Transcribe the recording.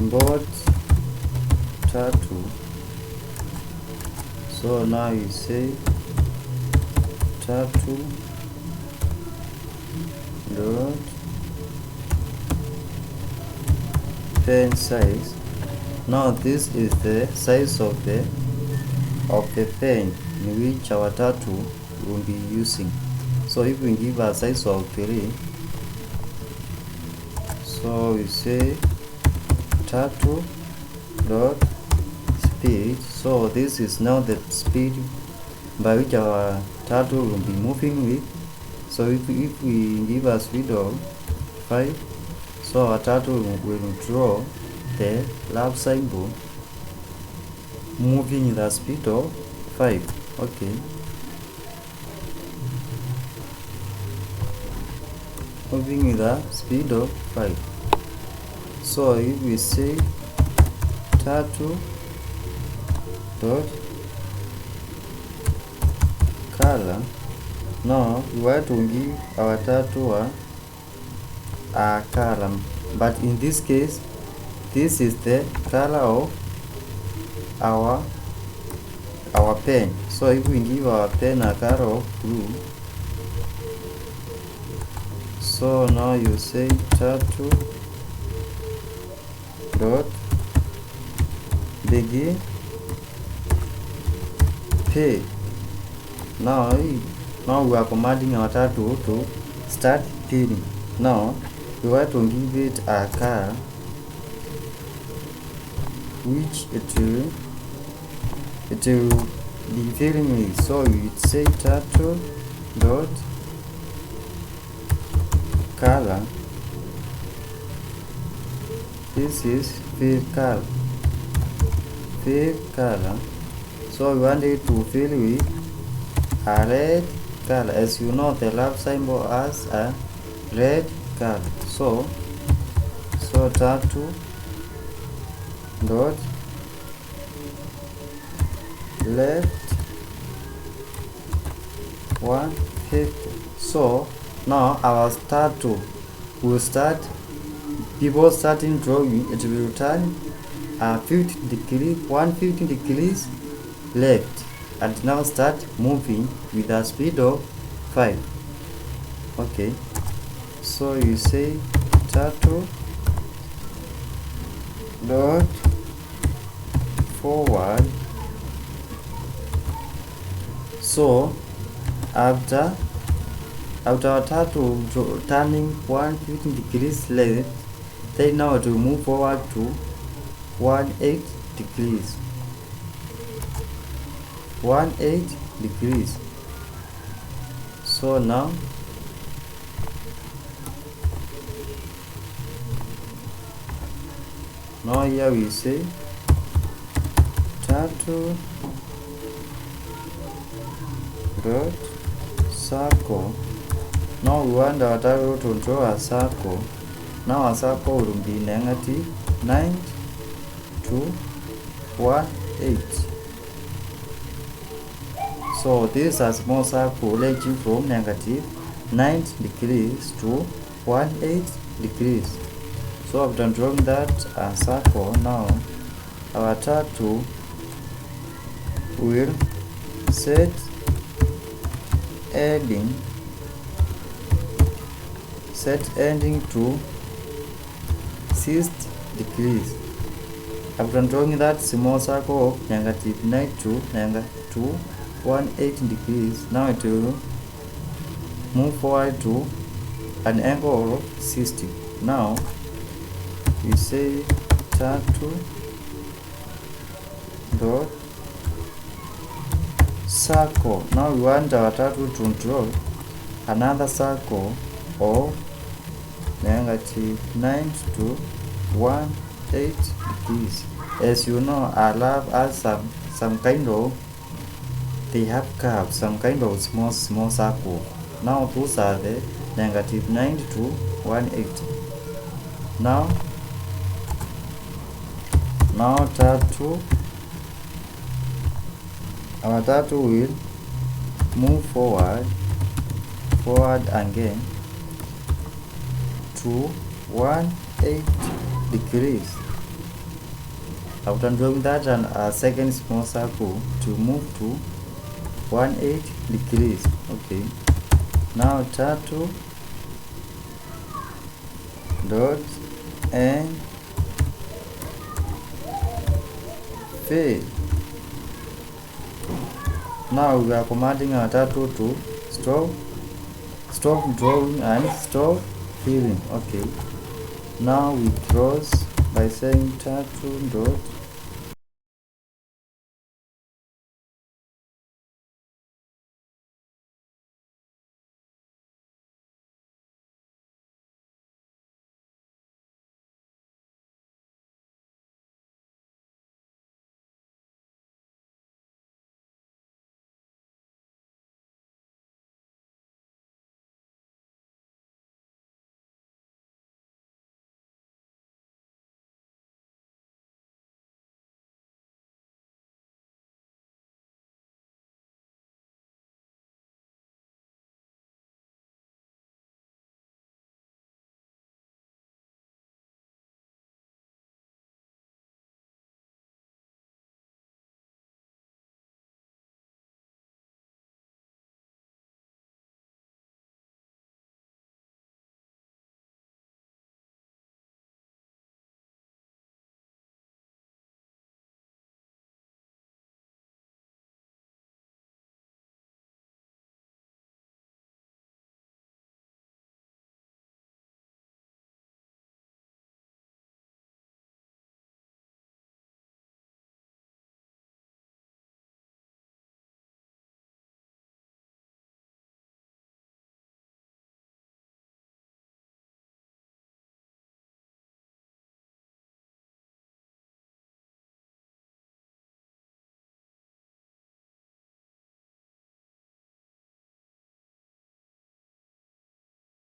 import tattoo. So now you say tattoo dot pen size. Now this is the size of the pen in which our tattoo will be using. So if we give a size of 3, so we say tattoo dot speed. So this is now the speed by which our tattoo will be moving with. So if we give a speed of 5, so our tattoo will draw the love symbol moving the speed of 5. Okay, moving with the speed of 5. So if we say tattoo dot color, now we want to give our tattoo a color, but in this case this is the color of our pen. So if we give our pen a color of blue, so now you say tattoo dot begin pay. Now we are commanding our tattoo to start pinning. Now we want to give it a color which it will be filling with. So we say tattoo dot color. This is fill color. So we want it to fill with a red color. As you know, the love symbol has a red color. So tattoo dot left 150. So now our tattoo will start. Before starting drawing, it will turn 150 degrees left, and now start moving with a speed of 5. Okay, so you say tattoo dot forward. So after our tattoo turning 150 degrees left, then now it will move forward to 18 degrees. 18 degrees. So now here we say tattoo dot circle. Now we want our tattoo to draw a circle. Now our circle will be negative 9 to 18. So this is a small circle ranging from negative 9 degrees to 18 degrees. So after drawing that circle, now our tattoo will set ending to 6 degrees. After drawing that small circle of negative 9 to 18 degrees, now it will move forward to an angle of 60. Now we say tattoo dot circle. Now we want our tattoo to draw another circle of negative 9 to 18 degrees. As you know, our love has some kind of, they have curves, some kind of small circle. Now those are the negative 9 to 18. Now tattoo, our tattoo will move forward again to 18 degrees. After drawing that and a second small circle to move to 180 degrees. Okay, now tatu dot and fill. Now we are commanding our tatu to stop drawing and stop filling. Okay, now we cross by saying tatu dot